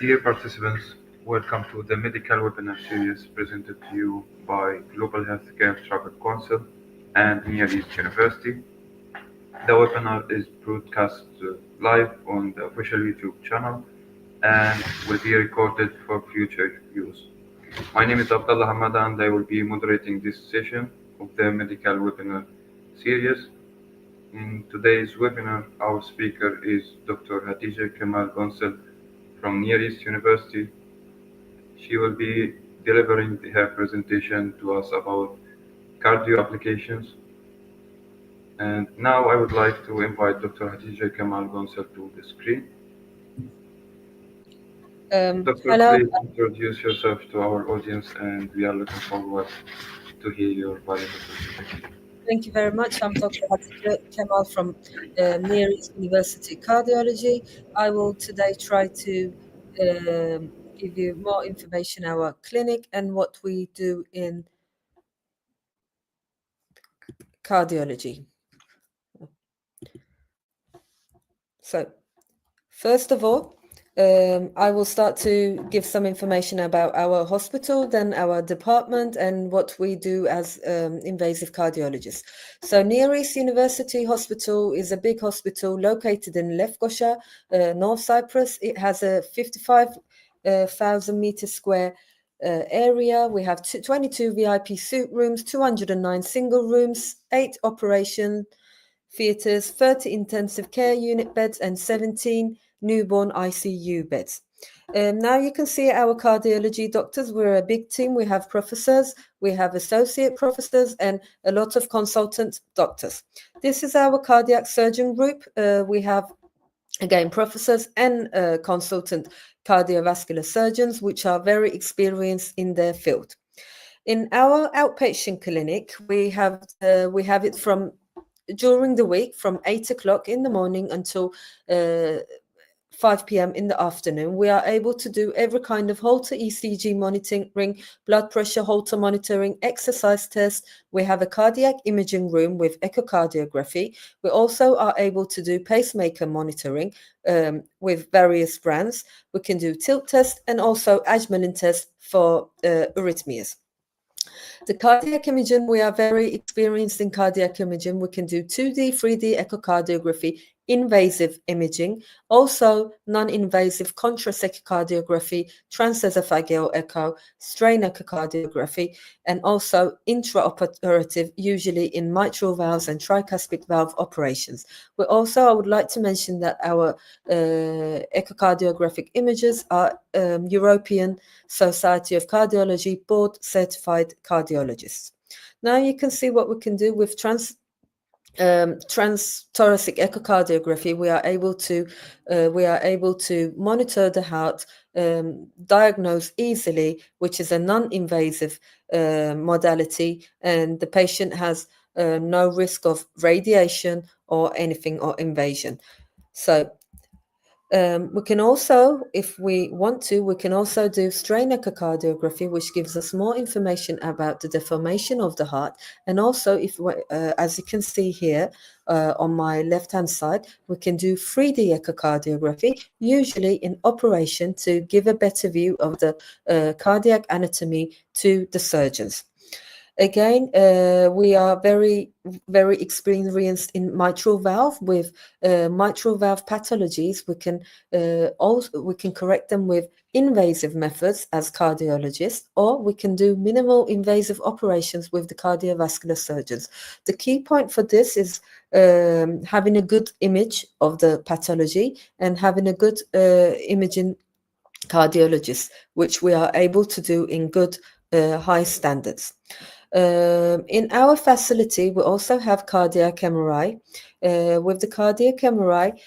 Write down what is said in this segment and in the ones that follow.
Dear participants, welcome to the medical webinar series presented to you by Global Healthcare Travel Council and Near East University. The webinar is broadcast live on the official YouTube channel and will be recorded for future use. My name is Abdullah Hamada and I will be moderating this session of the medical webinar series. In today's webinar, our speaker is Dr. Hatice Kemal Günsel from Near East University. She will be delivering her presentation to us about cardio applications. And now I would like to invite Dr. Hatice Kemal Günsel to the screen. Doctor, Hello. please introduce yourself to our audience, and we are looking forward to hear your valuable presentation. Thank you very much. I'm Dr. Hatice Kemal from Near East University Cardiology. I will today try to give you more information about our clinic and what we do in cardiology. So, first of all, I will start to give some information about our hospital, then our department, and what we do as invasive cardiologists. So Near East University Hospital is a big hospital located in Lefkoşa, North Cyprus. It has a 55,000 meter square area. We have 22 VIP suite rooms, 209 single rooms, 8 operation theatres, 30 intensive care unit beds, and 17 newborn ICU beds. Now you can see our cardiology doctors. We're a big team. We have professors, we have associate professors, and a lot of consultant doctors. This is our cardiac surgeon group. We have, again, professors and consultant cardiovascular surgeons, which are very experienced in their field. In our outpatient clinic, we have it from during the week from 8 o'clock in the morning until 5 p.m. in the afternoon. We are able to do every kind of Holter ECG monitoring, blood pressure Holter monitoring, exercise tests. We have a cardiac imaging room with echocardiography. We also are able to do pacemaker monitoring with various brands. We can do tilt test and also Ajmelin test for arrhythmias. The cardiac imaging, we are very experienced in cardiac imaging. We can do 2D, 3D echocardiography, invasive imaging, also non-invasive contrast echocardiography, transesophageal echo, strain echocardiography, and also intraoperative, usually in mitral valves and tricuspid valve operations. We also, I would like to mention that our echocardiographic images are European Society of Cardiology board certified cardiologists. Now you can see what we can do with transthoracic echocardiography. We are able to monitor the heart, diagnose easily, which is a non-invasive modality, and the patient has no risk of radiation or anything or invasion. So we can also, if we want to, we can also do strain echocardiography, which gives us more information about the deformation of the heart. And also, if as you can see here on my left-hand side, we can do 3D echocardiography, usually in operation, to give a better view of the cardiac anatomy to the surgeons. Again, we are very, very experienced in mitral valve. With mitral valve pathologies, we can correct them with invasive methods as cardiologists, or we can do minimal invasive operations with the cardiovascular surgeons. The key point for this is having a good image of the pathology and having a good imaging cardiologist, which we are able to do in good high standards. In our facility, we also have cardiac MRI. With the cardiac MRI,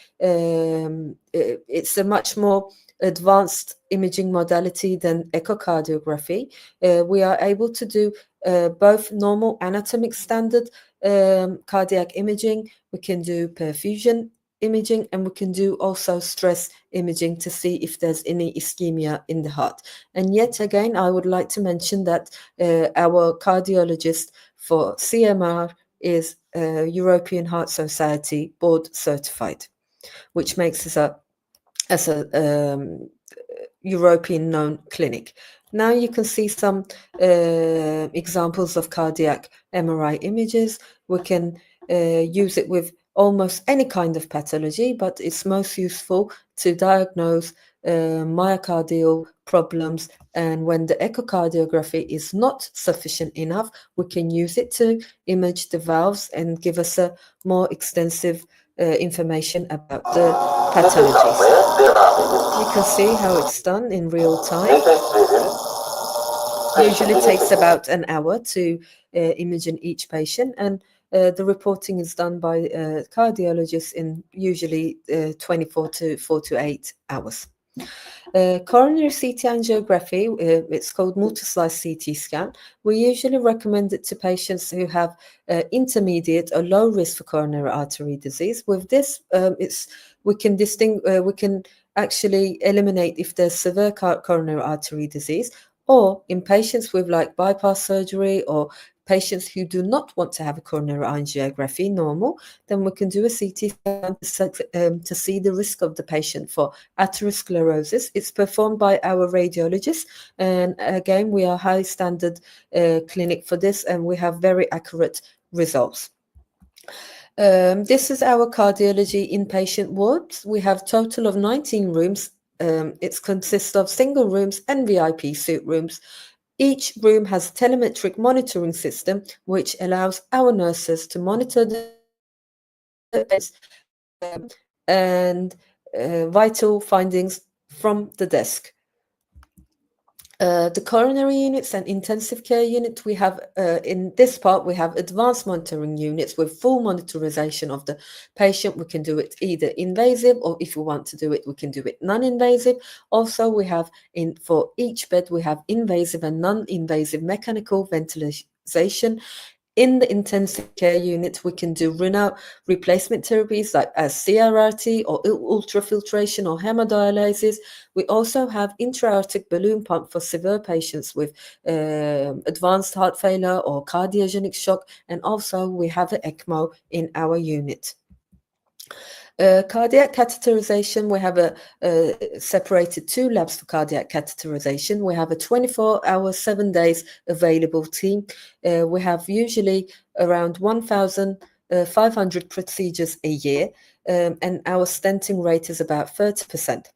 it's a much more advanced imaging modality than echocardiography. We are able to do both normal anatomic standard cardiac imaging. We can do perfusion imaging, and we can do also stress imaging to see if there's any ischemia in the heart. And yet again, I would like to mention that our cardiologist for CMR is European Heart Society board certified, which makes us European known clinic. Now you can see some examples of cardiac MRI images. We can use it with almost any kind of pathology, but it's most useful to diagnose myocardial problems. And when the echocardiography is not sufficient enough, we can use it to image the valves and give us a more extensive information about the pathologies. You can see how it's done in real time. Usually takes about an hour to image in each patient, and the reporting is done by cardiologists in usually 24 to 48 hours. Coronary CT angiography, it's called multi-slice CT scan. We usually recommend it to patients who have intermediate or low risk for coronary artery disease. With this, we can actually eliminate if there's severe coronary artery disease, or in patients with like bypass surgery or patients who do not want to have a coronary angiography normal, then we can do a CT scan to see the risk of the patient for atherosclerosis. It's performed by our radiologists, and again, we are high standard clinic for this, and we have very accurate results. This is our cardiology inpatient wards. We have total of 19 rooms. It consists of single rooms and VIP suite rooms. Each room has a telemetric monitoring system, which allows our nurses to monitor the patients and vital findings from the desk. The coronary units and intensive care unit, we have in this part, we have advanced monitoring units with full monitorization of the patient. We can do it either invasive, or if we want to do it, we can do it non-invasive. Also, we have for each bed, we have invasive and non-invasive mechanical ventilation. In the intensive care unit, we can do renal replacement therapies like CRRT or ultrafiltration or hemodialysis. We also have intra-aortic balloon pump for severe patients with advanced heart failure or cardiogenic shock. And also we have an ECMO in our unit. Cardiac catheterization, we have separated 2 labs for cardiac catheterization. We have a 24-hour, 7 days available team. We have usually around 1,500 procedures a year, and our stenting rate is about 30%.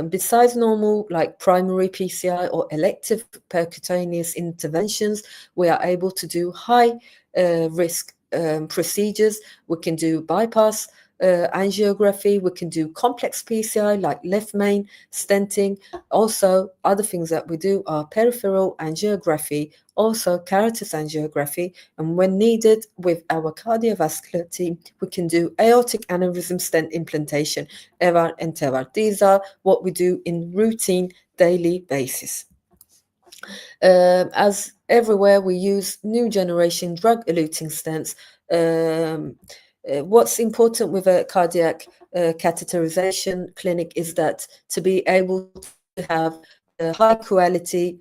Besides normal like primary PCI or elective percutaneous interventions, we are able to do high risk procedures. We can do bypass angiography, we can do complex PCI like left main stenting. Also, other things that we do are peripheral angiography, also carotis angiography, and when needed with our cardiovascular team, we can do aortic aneurysm stent implantation, EVAR and TEVAR. These are what we do in routine daily basis. As everywhere, we use new generation drug-eluting stents. What's important with a cardiac catheterization clinic is that to be able to have high quality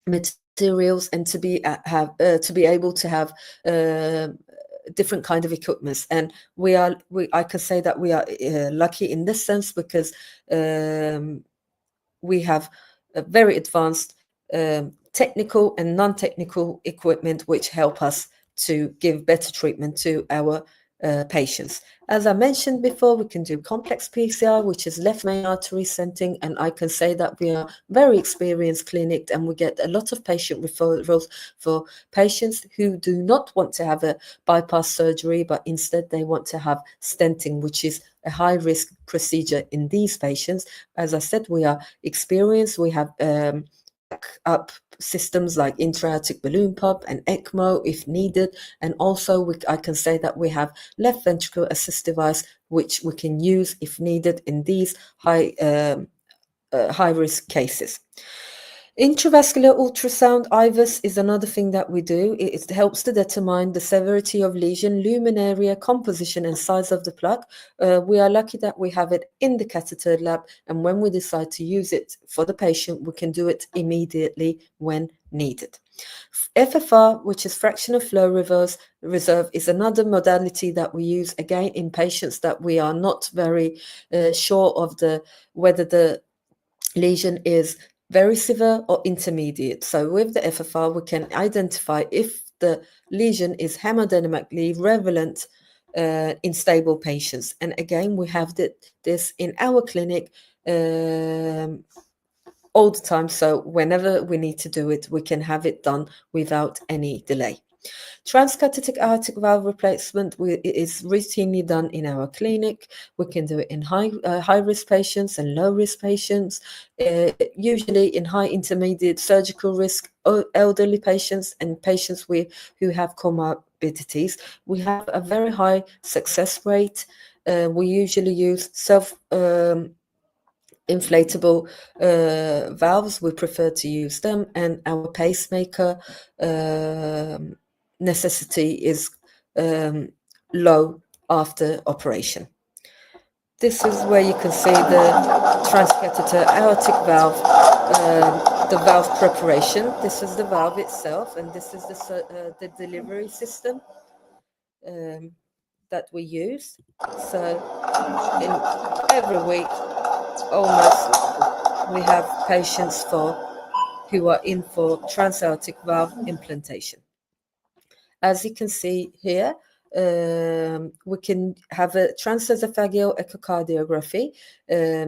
materials and to be able to have different kind of equipments. And I can say that we are lucky in this sense, because we have a very advanced technical and non-technical equipment which help us to give better treatment to our patients. As I mentioned before, we can do complex PCI, which is left main artery stenting, and I can say that we are very experienced clinic, and we get a lot of patient referrals for patients who do not want to have a bypass surgery, but instead they want to have stenting, which is a high risk procedure in these patients. As I said, we are experienced. We have up systems like intra-aortic balloon pump and ECMO if needed, and also I can say that we have left ventricle assist device which we can use if needed in these high risk cases. Intravascular ultrasound IVUS is another thing that we do. It helps to determine the severity of lesion, lumen area, composition, and size of the plaque. We are lucky that we have it in the catheter lab, and when we decide to use it for the patient, we can do it immediately when needed. FFR, which is fractional flow reserve, is another modality that we use again in patients that we are not very sure of whether the lesion is very severe or intermediate. So with the FFR, we can identify if the lesion is hemodynamically relevant in stable patients. And again, we have this in our clinic all the time. So whenever we need to do it, we can have it done without any delay. Transcatheter aortic valve replacement is routinely done in our clinic. We can do it in high risk patients and low risk patients, usually in high intermediate surgical risk elderly patients and patients who have comorbidities. We have a very high success rate. We usually use inflatable valves. We prefer to use them, and our pacemaker necessity is low after operation. This is where you can see the transcatheter aortic valve, the valve preparation. This is the valve itself, and this is the delivery system that we use. So in every week, almost, we have patients who are in for transaortic valve implantation. As you can see here, we can have a transesophageal echocardiography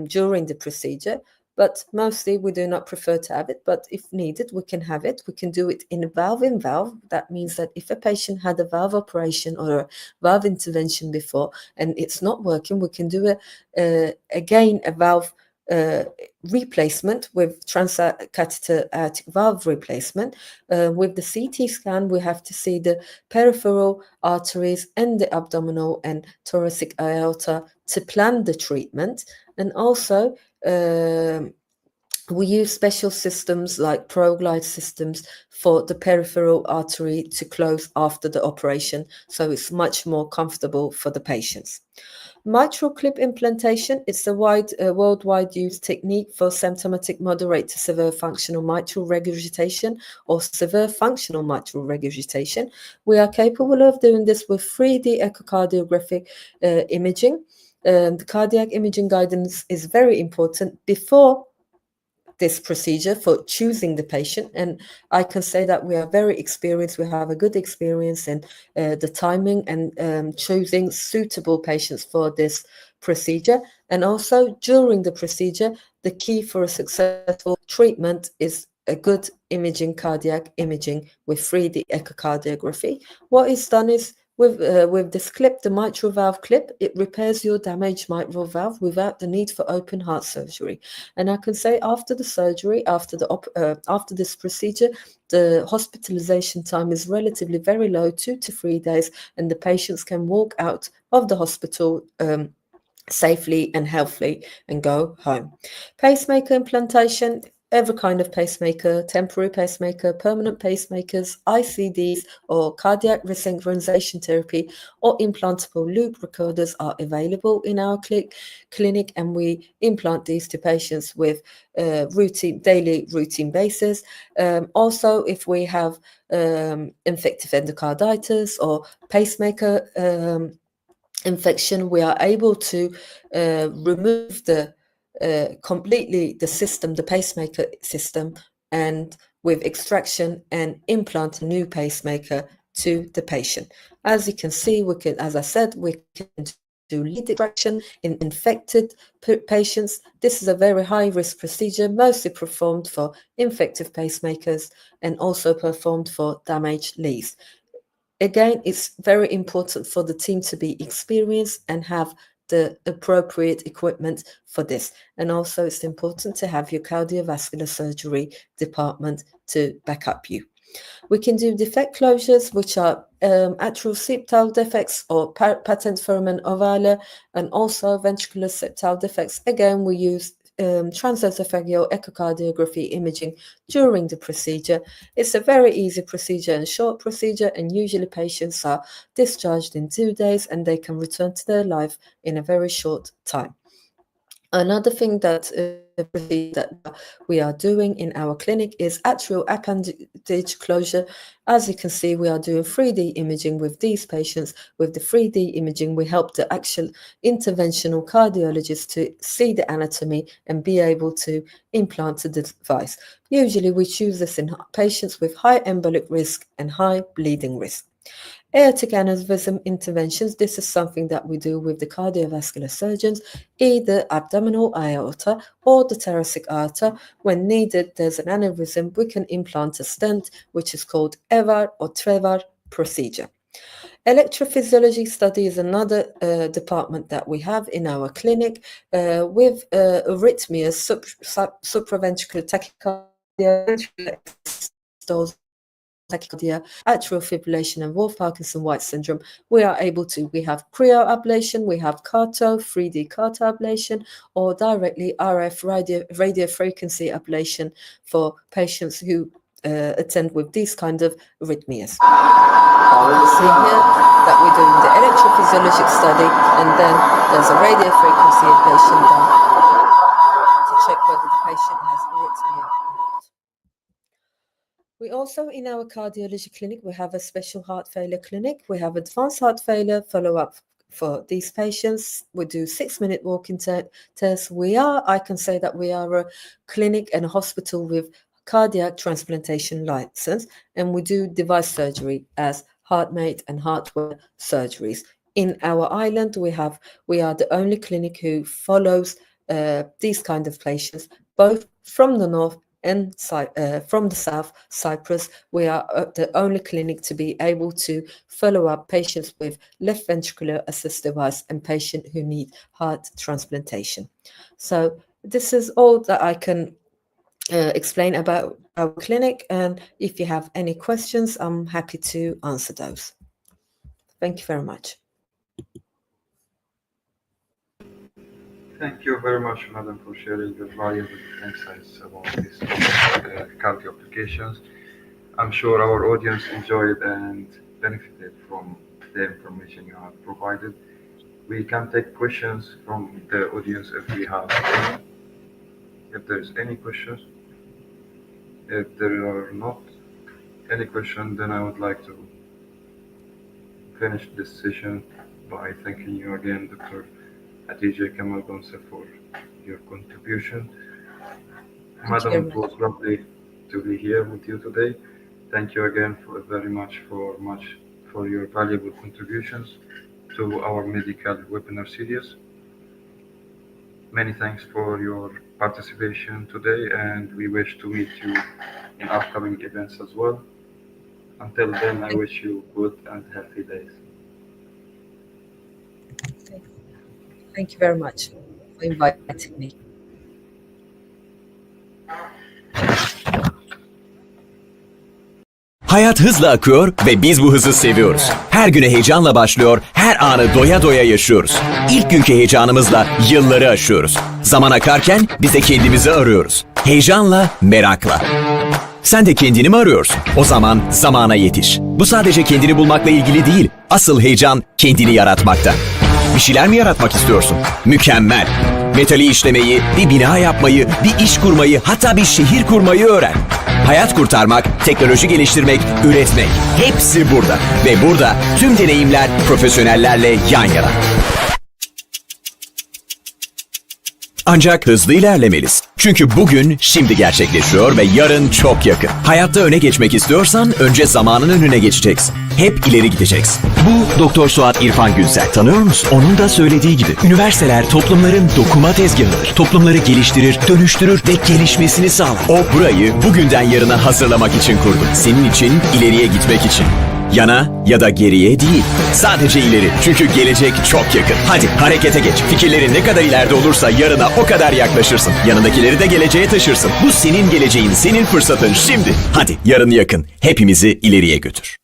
during the procedure, but mostly we do not prefer to have it, but if needed, we can have it. We can do it in valve. That means that if a patient had a valve operation or a valve intervention before and it's not working, we can do again a valve replacement with transcatheter aortic valve replacement. With the CT scan, we have to see the peripheral arteries and the abdominal and thoracic aorta to plan the treatment. And also, we use special systems like ProGlide systems for the peripheral artery to close after the operation, so it's much more comfortable for the patients. Mitral clip implantation is a worldwide used technique for symptomatic moderate to severe functional mitral regurgitation or severe functional mitral regurgitation. We are capable of doing this with 3D echocardiographic imaging. The cardiac imaging guidance is very important before this procedure for choosing the patient, and I can say that we are very experienced. We have a good experience in the timing and choosing suitable patients for this procedure. And also during the procedure, the key for a successful treatment is a good imaging, cardiac imaging with 3D echocardiography. What is done is with this clip, the mitral valve clip, it repairs your damaged mitral valve without the need for open heart surgery. And I can say after the surgery, after this procedure, the hospitalization time is relatively very low, 2 to 3 days, and the patients can walk out of the hospital safely and healthily and go home. Pacemaker implantation. Every kind of pacemaker, temporary pacemaker, permanent pacemakers, ICDs, or cardiac resynchronization therapy, or implantable loop recorders are available in our clinic, and we implant these to patients with daily routine basis. Also, if we have infective endocarditis or pacemaker infection, we are able to remove completely the system, the pacemaker system, and with extraction and implant a new pacemaker to the patient. As you can see, as I said, we can do lead extraction in infected patients. This is a very high risk procedure, mostly performed for infective pacemakers and also performed for damaged leads. Again, it's very important for the team to be experienced and have the appropriate equipment for this. And also it's important to have your cardiovascular surgery department to back up you. We can do defect closures, which are atrial septal defects or patent foramen ovale, and also ventricular septal defects. Again, we use transesophageal echocardiography imaging during the procedure. It's a very easy procedure and short procedure, and usually patients are discharged in 2 days and they can return to their life in a very short time. Another thing that we are doing in our clinic is atrial appendage closure. As you can see, we are doing 3D imaging with these patients. With the 3D imaging, we help the actual interventional cardiologist to see the anatomy and be able to implant the device. Usually, we choose this in patients with high embolic risk and high bleeding risk. Aortic aneurysm interventions, this is something that we do with the cardiovascular surgeons, either abdominal aorta or the thoracic aorta. When needed, there's an aneurysm, we can implant a stent, which is called EVAR or TREVAR procedure. Electrophysiology study is another department that we have in our clinic with arrhythmias, supraventricular tachycardia, tachycardia, atrial fibrillation, and Wolff-Parkinson-White syndrome. We have cryoablation, we have CARTO, 3D CARTO ablation, or directly RF radiofrequency ablation for patients who attend with these kind of arrhythmias. You can see here that we're doing the electrophysiologic study, and then there's a radiofrequency ablation done to check whether the patient has arrhythmia or not. We also, in our cardiology clinic, we have a special heart failure clinic. We have advanced heart failure follow-up for these patients. We do 6-minute walking tests. I can say that we are a clinic and a hospital with cardiac transplantation license, and we do device surgery as HeartMate and HeartWare surgeries. In our island, we are the only clinic who follows these kind of patients, both from the north and from the south, Cyprus. We are the only clinic to be able to follow up patients with left ventricular assist device and patients who need heart transplantation. So this is all that I can explain about our clinic, and if you have any questions, I'm happy to answer those. Thank you very much. Thank you very much, Madam, for sharing your valuable insights about these cardio applications. I'm sure our audience enjoyed and benefited from the information you have provided. We can take questions from the audience if we have any. If there's any questions. If there are not any questions, then I would like to finish this session by thanking you again, Dr. Hatice Kemal Günsel, for your contribution. Madam, it was lovely to be here with you today. Thank you again very much for your valuable contributions to our medical webinar series. Many thanks for your participation today, and we wish to meet you in upcoming events as well. Until then, I wish you good and healthy days. Thank you very much for inviting me. Hayat hızla akıyor ve biz bu hızı seviyoruz. Her güne heyecanla başlıyor, her anı doya doya yaşıyoruz. İlk günkü heyecanımızla yılları aşıyoruz. Zaman akarken biz de kendimizi arıyoruz. Heyecanla, merakla. Sen de kendini mi arıyorsun? O zaman zamana yetiş. Bu sadece kendini bulmakla ilgili değil. Asıl heyecan kendini yaratmakta. Bir şeyler mi yaratmak istiyorsun? Mükemmel. Metali işlemeyi, bir bina yapmayı, bir iş kurmayı, hatta bir şehir kurmayı öğren. Hayat kurtarmak, teknoloji geliştirmek, üretmek. Hepsi burada. Ve burada tüm deneyimler profesyonellerle yan yana. Ancak hızlı ilerlemeliyiz. Çünkü bugün şimdi gerçekleşiyor ve yarın çok yakın. Hayatta öne geçmek istiyorsan önce zamanın önüne geçeceksin. Hep ileri gideceksin. Bu Doktor Suat İrfan Günsel. Tanıyor musun? Onun da söylediği gibi. Üniversiteler toplumların dokuma tezgahıdır. Toplumları geliştirir, dönüştürür ve gelişmesini sağlar. O burayı bugünden yarına hazırlamak için kurdu. Senin için, ileriye gitmek için. Yana ya da geriye değil. Sadece ileri. Çünkü gelecek çok yakın. Hadi harekete geç. Fikirlerin ne kadar ileride olursa yarına o kadar yaklaşırsın. Yanındakileri de geleceğe taşırsın. Bu senin geleceğin, senin fırsatın şimdi. Hadi yarın yakın. Hepimizi ileriye götür.